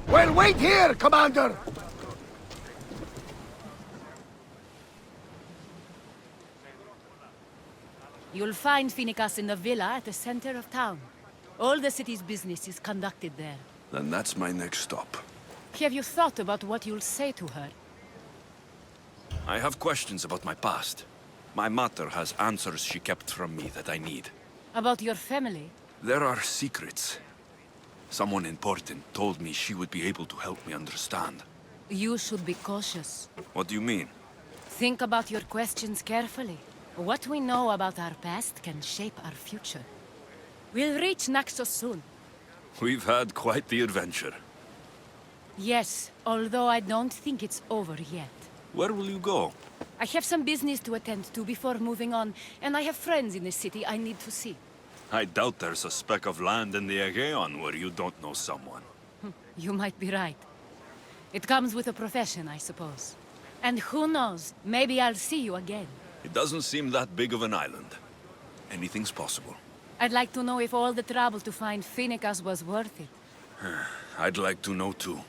Well, wait here, Commander! You'll find Phoenicas in the villa at the center of town. All the city's business is conducted there. Then that's my next stop. Have you thought about what you'll say to her? I have questions about my past. My mother has answers she kept from me that I need. About your family? There are secrets. Someone important told me she would be able to help me understand. You should be cautious. What do you mean? Think about your questions carefully. What we know about our past can shape our future. We'll reach Naxos soon. We've had quite the adventure. Yes, although I don't think it's over yet. Where will you go? I have some business to attend to before moving on, and I have friends in the city I need to see. I doubt there's a speck of land in the Igame where you don't know someone. You might be right. It comes with a profession, I suppose. And who knows, maybe I'll see you again. It doesn't seem that big of an island. Anything's possible. I'd like to know if all the trouble to find Phoenicas was worth it. I'd like to know too.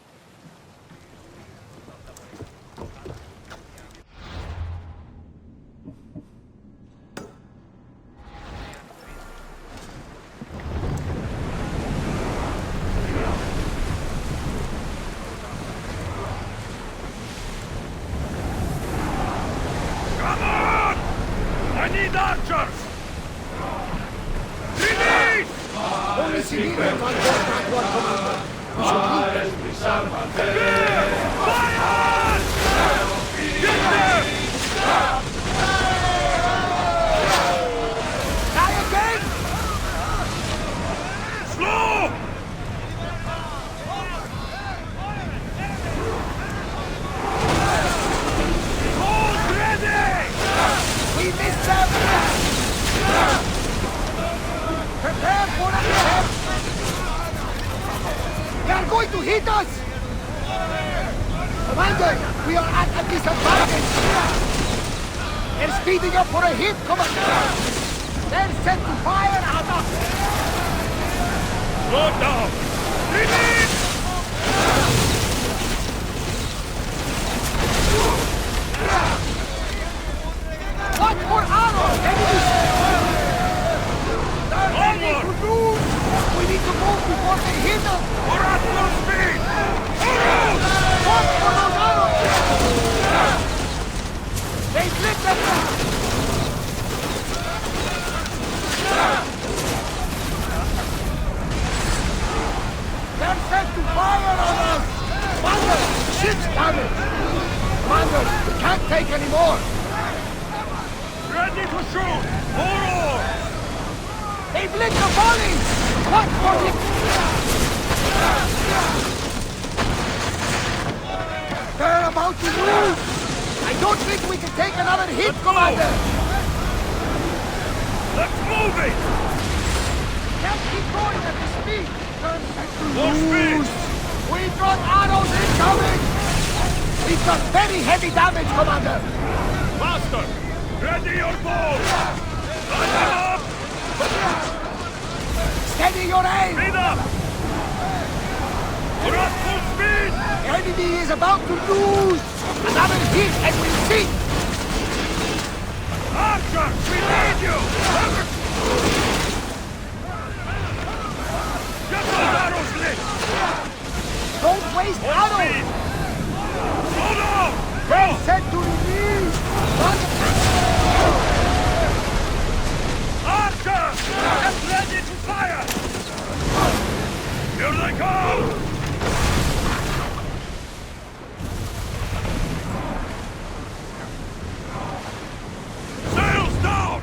Only civilians on board that one, Commander. We should leave them. Try again! Slow! Hold ready! We missed them! Prepare for an attack! They are going to hit us! Commander, we are at a disadvantage! They're speeding up for a hit, Commander! They're set to fire at us! Slow down! Release! Watch for arrows, enemies! Onward! We need to move before they hit us! We're at full speed! Arrows! Watch for those arrows! They split them! They're set to fire on us! Commander, ship's damaged! Commander, we can't take any more! Ready to shoot! More oars! They've lit the volleys! Watch for it! They're about to move! I don't think we can take another hit, Commander! Let's move it! Can't keep going at this speed! Turn back to More speed! We've got arrows incoming! We've got very heavy damage, Commander! Master! Ready your bow! Line them up! Steady your aim! Speed up! We're at full speed! The enemy is about to lose! Another hit and we'll sink! Archer! We need you! Get those arrows lit! Don't waste Full arrows! speed! Hold on! They're set to release! Archer! Get ready to fire! Here they come! Sails down!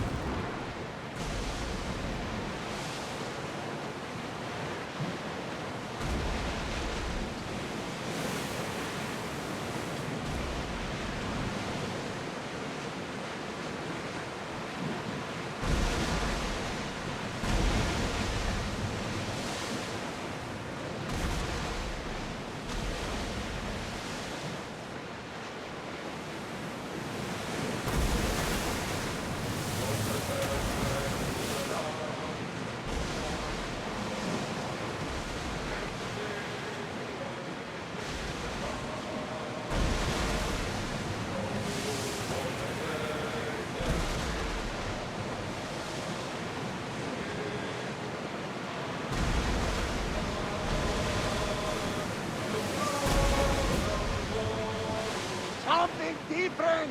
different!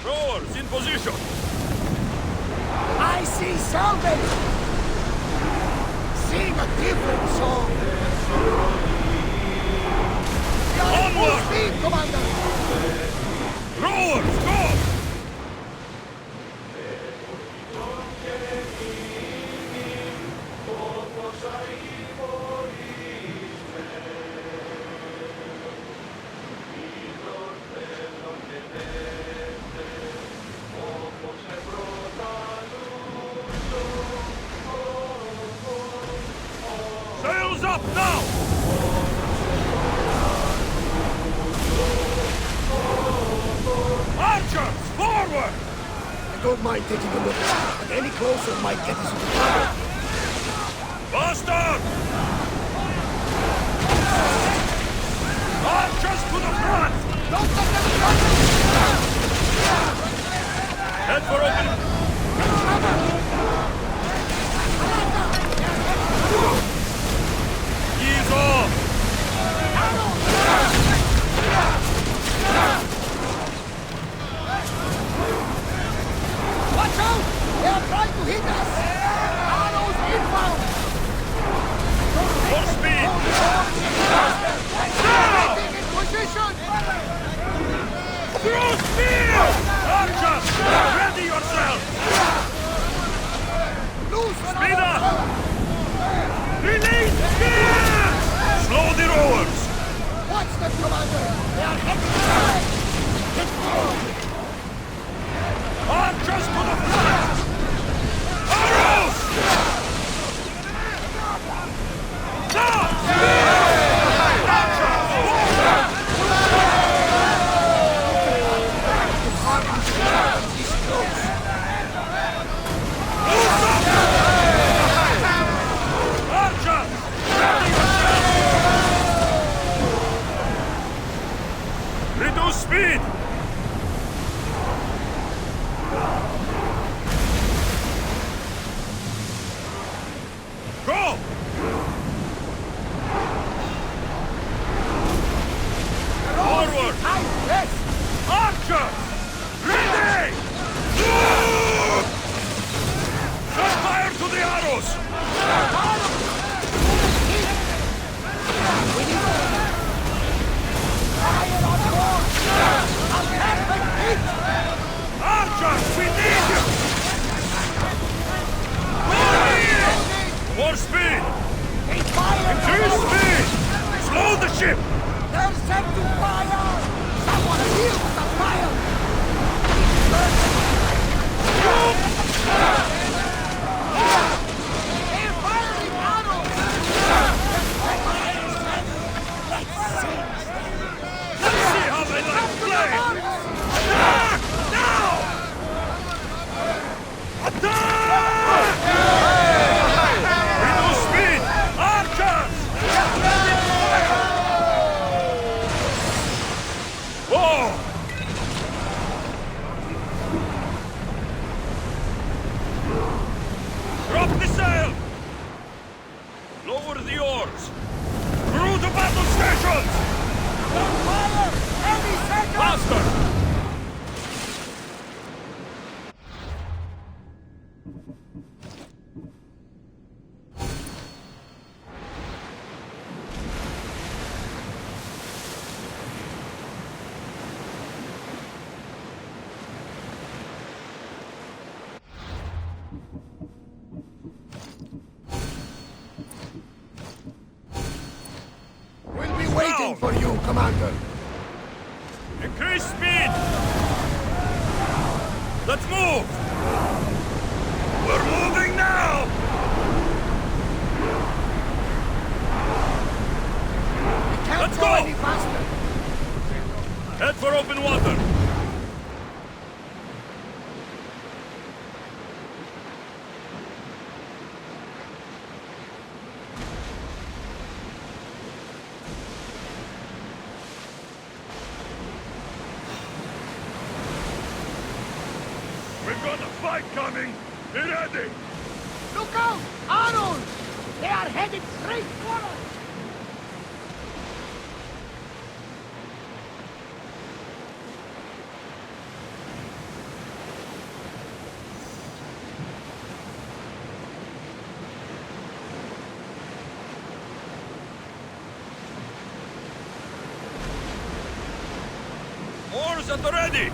Rowers in position! I see salvage! Sing a different song! We are in full Onward! speed, Commander! Rowers, go! Sails up now! Archers, forward! I don't mind taking a look, but any closer might get us into trouble. Bastard! Archers to the front! Don't let them touch Head for opening! Ease off! Watch out! They are trying to hit us! Arrows inbound! For speed! Getting in position! Through spear! Archers! Ready yourself! Loose! Speed up! Release spear! Slow the rowers! Watch them, Commander! They are heading straight! Get forward! Archers to the front! Arrows! Now! Archers! Archers! Ready yourself! Reduce speed! Go! Forward! Yes! Archers! Ready! Set fire to the arrows! Fire on board! A perfect hit! Archers, we need you! More speed! They fire! Increase speed! Slow the ship! They're set to fire! Someone deal with the fire! They're firing arrows! Let's see how they like play! Attack! Now! Attack! Reduce speed! Archers! Whoa! Drop the sail! Lower the oars! Crew to battle stations! Fire! Any second! Faster! We'll be waiting for you, Commander. Increase speed! Let's move! We're moving now! We can't Let's go go! any faster. Head for open water! We've got a fight coming! Be ready! Look out! Arrows! They are headed straight for us! isn't ready!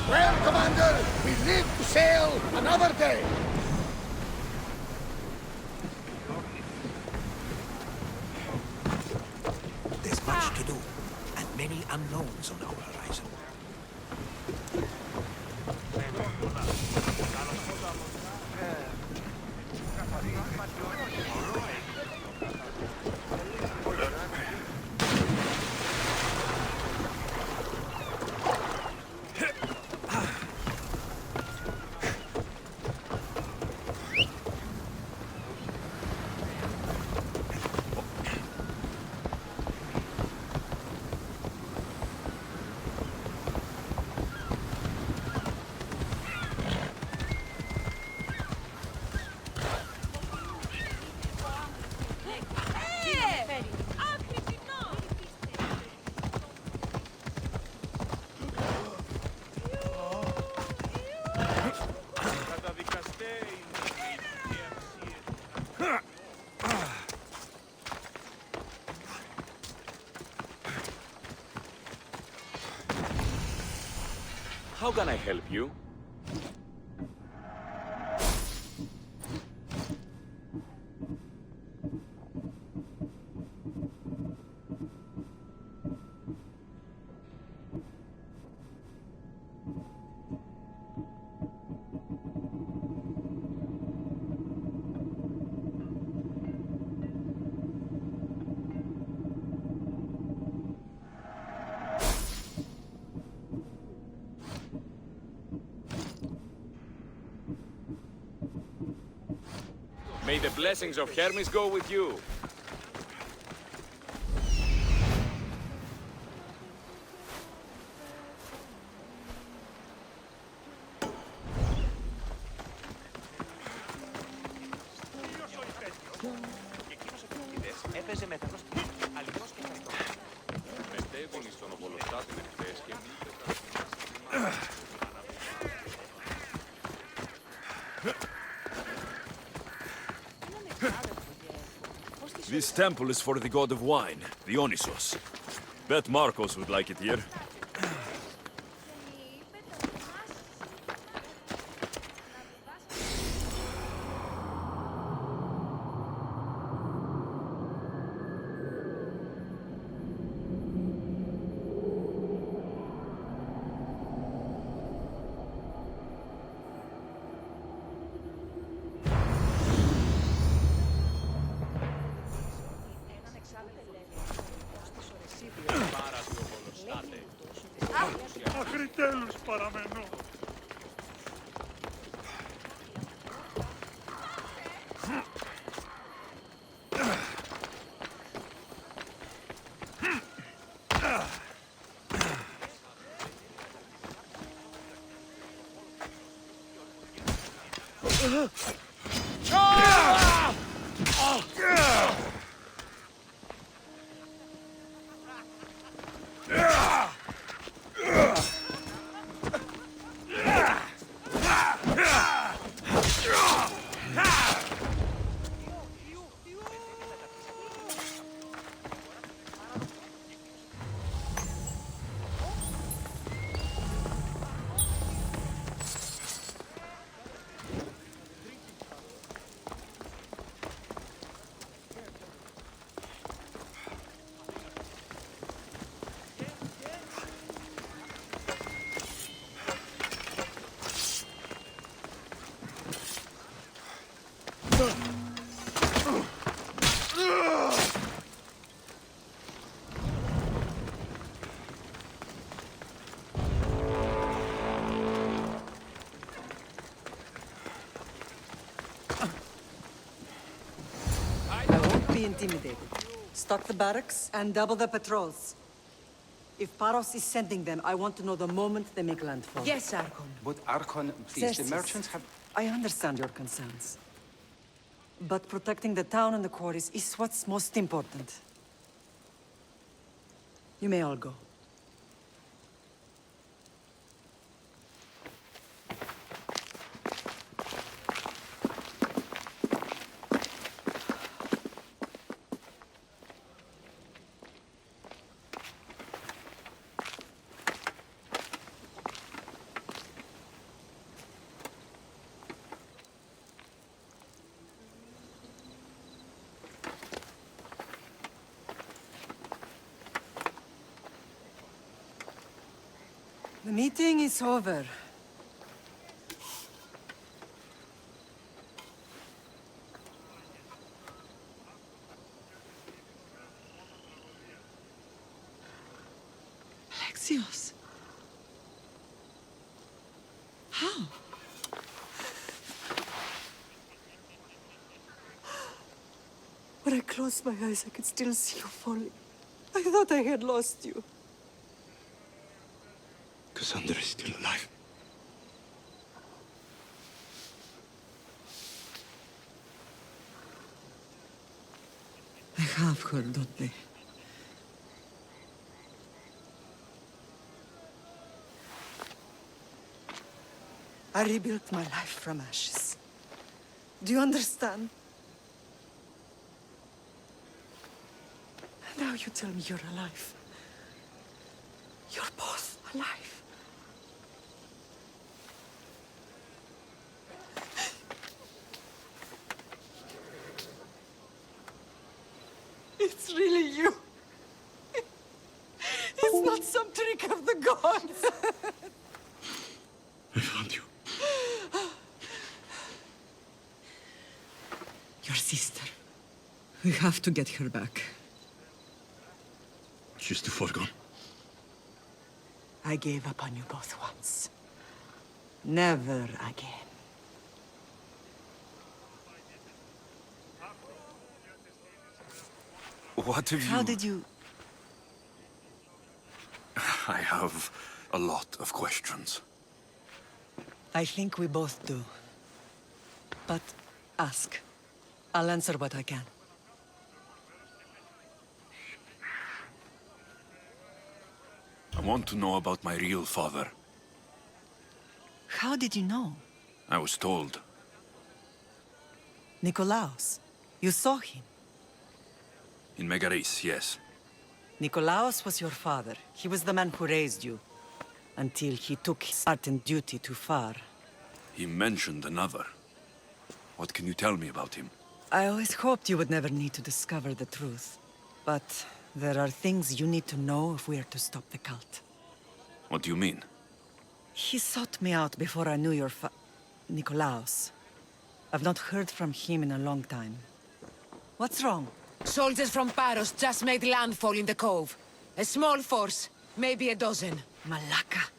Well, Commander, we live to sail another day. There's much to do, and many unknowns on our horizon. How can I help you? May the blessings of Hermes go with you. This temple is for the god of wine, Dionysos. Bet Marcos would like it here. Μέχρι τέλους παραμένω. Be intimidated. Stock the barracks and double the patrols. If Paros is sending them, I want to know the moment they make landfall. Yes, Archon. But Archon, please, the Xerxes, merchants have... I understand your concerns. But protecting the town and the quarries is what's most important. You may all go. The meeting is over. Alexios. How? When I closed my eyes, I could still see you falling. I thought I had lost you. Cassandra is still alive. I have heard, don't they? I rebuilt my life from ashes. Do you understand? Now you tell me you're alive. You're both alive. It's really you. It's not some trick of the gods. I found you. Your sister. We have to get her back. She's too far gone. I gave up on you both once. Never again. What have you... How did you... I have a lot of questions. I think we both do. But ask. I'll answer what I can. I want to know about my real father. How did you know? I was told. Nikolaos. You saw him. In Megaris, yes. Nikolaos was your father. He was the man who raised you. Until he took his Spartan duty too far. He mentioned another. What can you tell me about him? I always hoped you would never need to discover the truth. But there are things you need to know if we are to stop the cult. What do you mean? He sought me out before I knew your Nikolaos. I've not heard from him in a long time. What's wrong? Soldiers from Paros just made landfall in the cove. A small force, maybe a dozen. Malaka.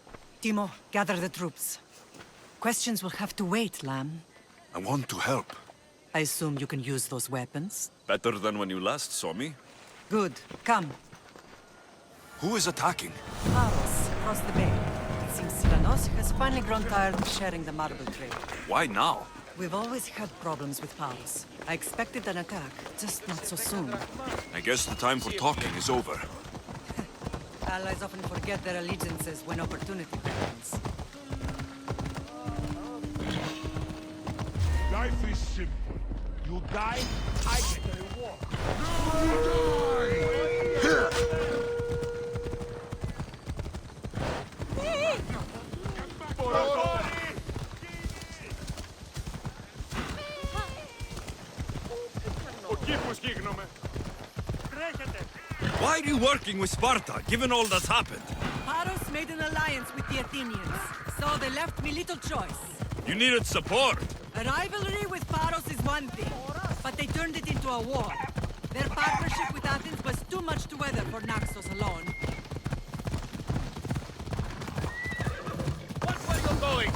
Timo, gather the troops. Questions will have to wait, Lamb. I want to help. I assume you can use those weapons? Better than when you last saw me. Good. Come. Who is attacking? Paros, across the bay. It seems Silanos has finally grown tired of sharing the marble trade. Why now? We've always had problems with Paros. I expected an attack, just not so soon. I guess the time for talking is over. Allies often forget their allegiances when opportunity happens. Life is simple. You die, I get a reward. Why are you working with Sparta, given all that's happened? Paros made an alliance with the Athenians, so they left me little choice. You needed support. A rivalry with Paros is one thing, but they turned it into a war. Their partnership with Athens was too much to weather for Naxos alone. What way you going?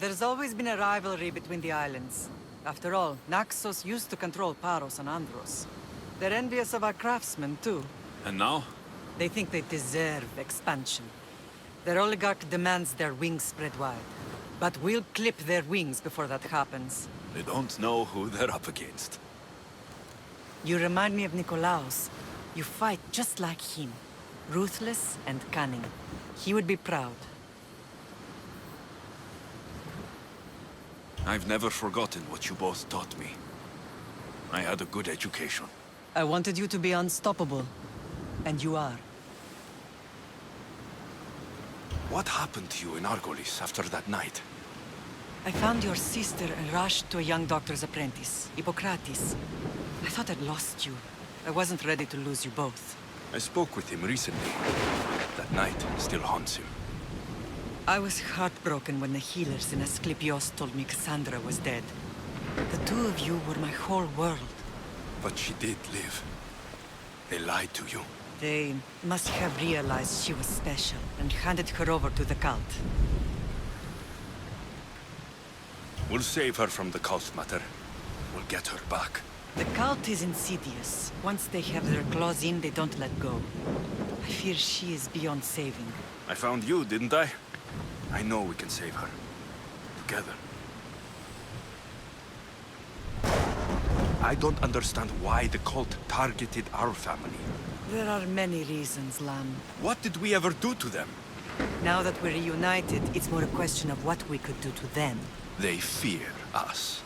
There's always been a rivalry between the islands. After all, Naxos used to control Paros and Andros. They're envious of our craftsmen, too. And now? They think they deserve expansion. Their oligarch demands their wings spread wide. But we'll clip their wings before that happens. They don't know who they're up against. You remind me of Nikolaos. You fight just like him. Ruthless and cunning. He would be proud. I've never forgotten what you both taught me. I had a good education. I wanted you to be unstoppable. And you are. What happened to you in Argolis after that night? I found your sister and rushed to a young doctor's apprentice, Hippocrates. I thought I'd lost you. I wasn't ready to lose you both. I spoke with him recently. That night still haunts him. I was heartbroken when the healers in Asclepios told me Cassandra was dead. The two of you were my whole world. But she did live. They lied to you. They must have realized she was special and handed her over to the cult. We'll save her from the cult matter. We'll get her back. The cult is insidious. Once they have their claws in, they don't let go. I fear she is beyond saving. I found you, didn't I? I know we can save her. Together. I don't understand why the cult targeted our family. There are many reasons, Lam. What did we ever do to them? Now that we're reunited, it's more a question of what we could do to them. They fear us.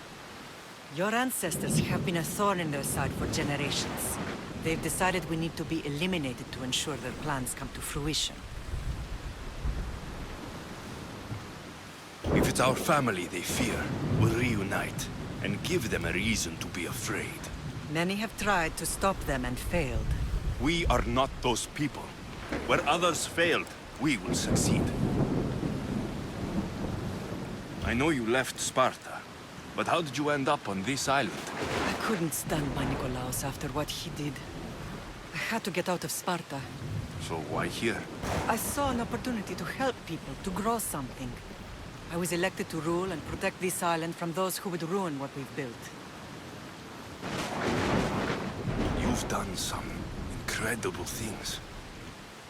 Your ancestors have been a thorn in their side for generations. They've decided we need to be eliminated to ensure their plans come to fruition. If it's our family they fear, we'll reunite and give them a reason to be afraid. Many have tried to stop them and failed. We are not those people. Where others failed, we will succeed. I know you left Sparta, but how did you end up on this island? I couldn't stand by Nikolaos after what he did. I had to get out of Sparta. So why here? I saw an opportunity to help people, to grow something. I was elected to rule and protect this island from those who would ruin what we've built. You've done some incredible things.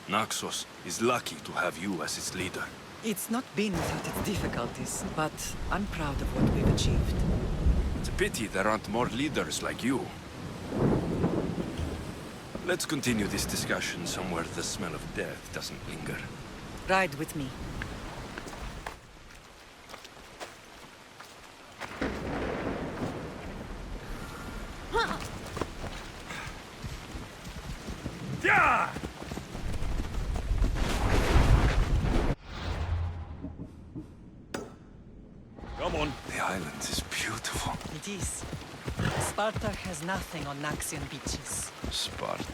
Naxos is lucky to have you as its leader. It's not been without its difficulties, but I'm proud of what we've achieved. It's a pity there aren't more leaders like you. Let's continue this discussion somewhere the smell of death doesn't linger. Ride with me. Yeah! Come on. The island is beautiful. It is. Sparta has nothing on Naxian beaches. Sparta.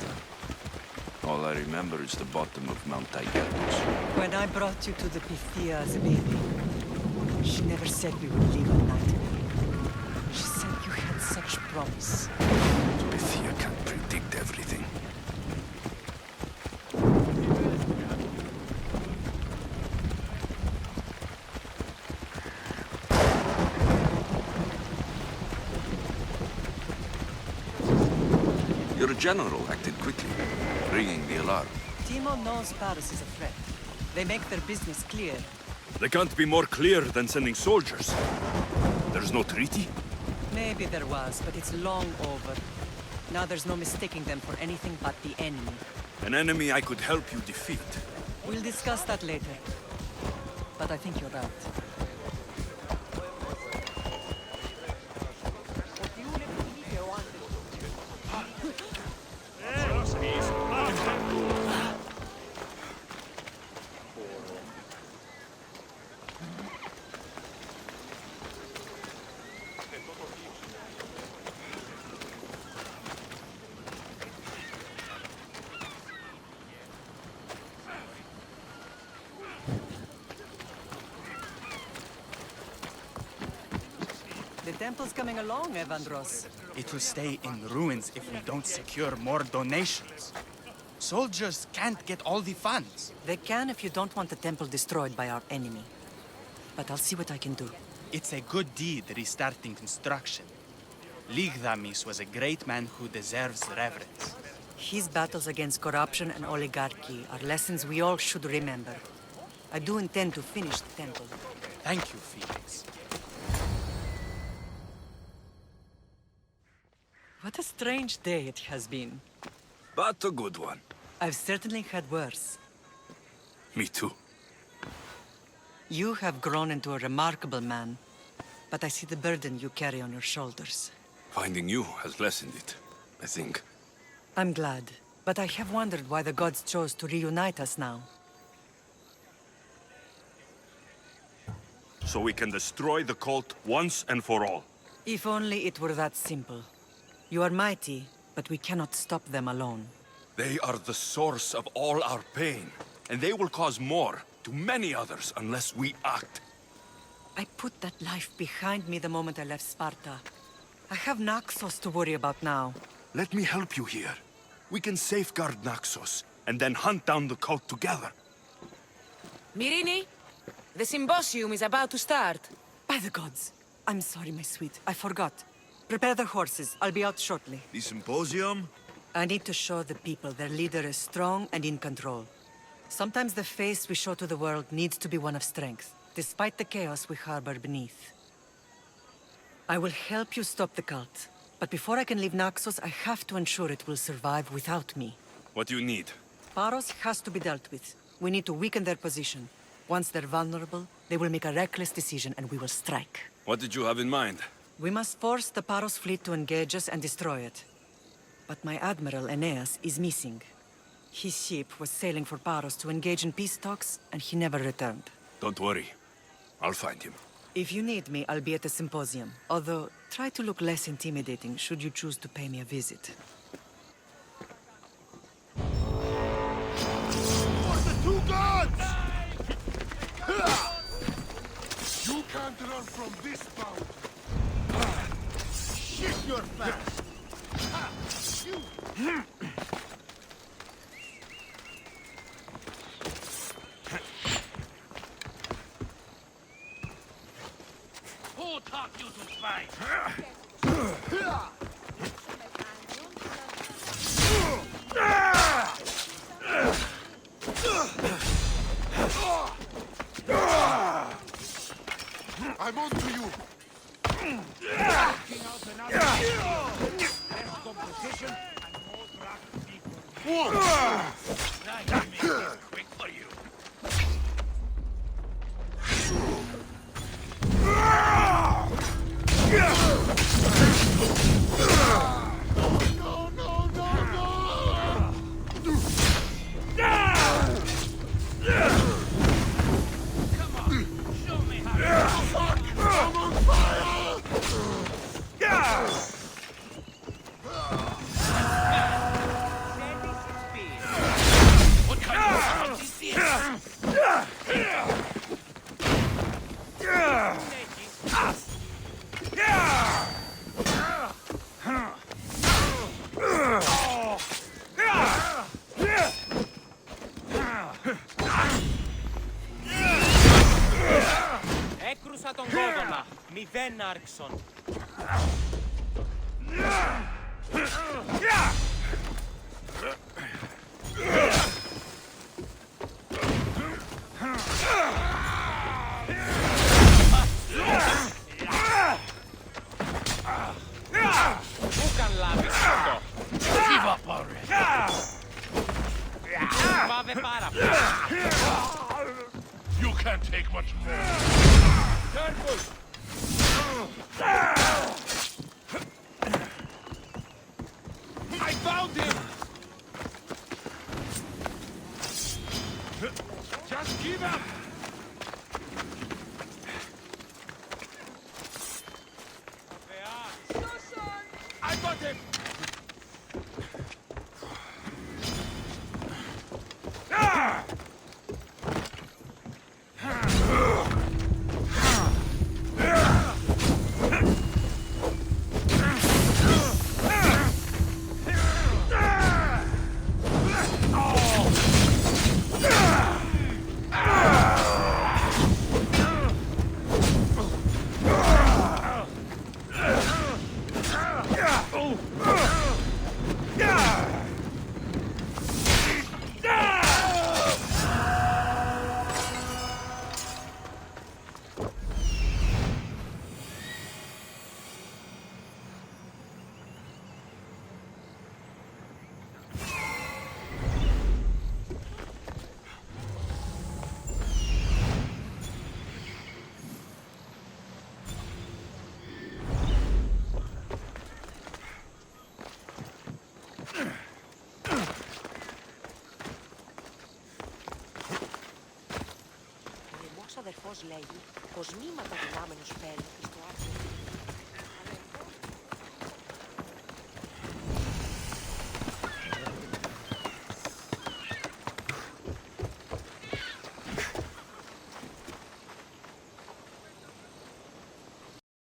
All I remember is the bottom of Mount Taygetus. When I brought you to the Pythia as a baby, she never said we would live at night. She said you had such promise. Pythia can't predict everything. Your general acted quickly, ringing the alarm. Timo knows Paris is a threat. They make their business clear. They can't be more clear than sending soldiers. There's no treaty? Maybe there was, but it's long over. Now there's no mistaking them for anything but the enemy. An enemy I could help you defeat. We'll discuss that later. But I think you're right. The temple's coming along, Evandros. It will stay in ruins if we don't secure more donations. Soldiers can't get all the funds. They can if you don't want the temple destroyed by our enemy. but I'll see what I can do. It's a good deed restarting construction. Ligdamis was a great man who deserves reverence. His battles against corruption and oligarchy are lessons we all should remember. I do intend to finish the temple. Thank you, Felix. What a strange day it has been. But a good one. I've certainly had worse. Me too. You have grown into a remarkable man, but I see the burden you carry on your shoulders. Finding you has lessened it, I think. I'm glad, but I have wondered why the gods chose to reunite us now. So we can destroy the cult once and for all. If only it were that simple. You are mighty, but we cannot stop them alone. They are the source of all our pain, and they will cause more to many others unless we act. I put that life behind me the moment I left Sparta. I have Naxos to worry about now. Let me help you here. We can safeguard Naxos, and then hunt down the cult together. Myrrine, the symposium is about to start. By the gods! I'm sorry, my sweet. I forgot. Prepare the horses. I'll be out shortly. The symposium? I need to show the people their leader is strong and in control. Sometimes the face we show to the world needs to be one of strength, despite the chaos we harbor beneath. I will help you stop the cult, but before I can leave Naxos, I have to ensure it will survive without me. What do you need? Paros has to be dealt with. We need to weaken their position. Once they're vulnerable, they will make a reckless decision and we will strike. What did you have in mind? We must force the Paros fleet to engage us and destroy it. But my admiral, Aeneas, is missing. His ship was sailing for Paros to engage in peace talks, and he never returned. Don't worry. I'll find him. If you need me, I'll be at the symposium. Although, try to look less intimidating should you choose to pay me a visit. For the two gods! You can't run from this bout. Shit, you're fast. Who taught you to fight? I'm on to you. Taking out another less competition and more drag people. Nice, make it quick for you. No, no, no, no! Come on, show me how. Fuck! I'm on fire! What kind of fight is this? Έκρουσα τον κόδωνα. 0 Άρξον. Ούκαν λάβεις αυτό. Give up already. Πάμε πάρα πολύ. You can't take much more. Careful. I found him! Just give up! I got him! πως λέγει, πως μήματα δυνάμενος φέρει στο άθλο.